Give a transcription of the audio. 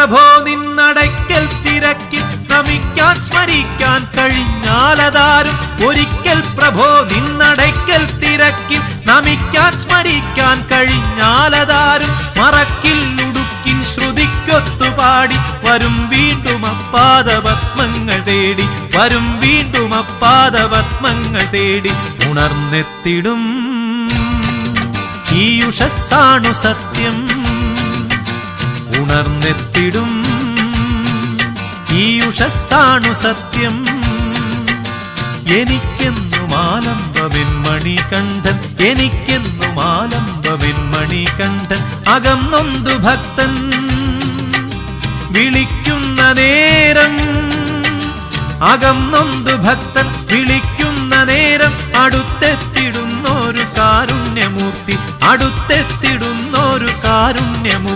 പ്രഭോ നിന്നടയ്ക്കൽ തിരക്കിൽ നമിക്കാൻ സ്മരിക്കാൻ കഴിഞ്ഞാലതാരും. ഒരിക്കൽ പ്രഭോ നിന്നടയ്ക്കൽ തിരക്കിൽ നമിക്കാൻ സ്മരിക്കാൻ കഴിഞ്ഞാലതാരും. മറക്കിൽ ഉടുക്കിൻ ശ്രുതിക്കൊത്തുപാടി വരും വീണ്ടും അപ്പാദപത്മങ്ങൾ തേടി, വരും വീണ്ടും അപ്പാദപത്മങ്ങൾ തേടി. ഉണർന്നെത്തിടും ഈ ഉഷസ്സാണു സത്യം, ഉണർന്നെത്തിടും ഈ ഉഷസ്സാണു സത്യം. എനിക്കെന്നും ആലംബമെൻ മണികണ്ഠൻ, എനിക്കെന്നും ആലംബമെൻ മണികണ്ഠൻ. അകം നൊന്തു ഭക്തൻ വിളിക്കുന്ന നേരം, അകം നൊന്തു ഭക്തൻ വിളിക്കുന്ന നേരം. അടുത്തെത്തിടുന്നൊരു കാരുണ്യമൂർത്തി, അടുത്തെത്തിടുന്നൊരു കാരുണ്യമൂർത്തി.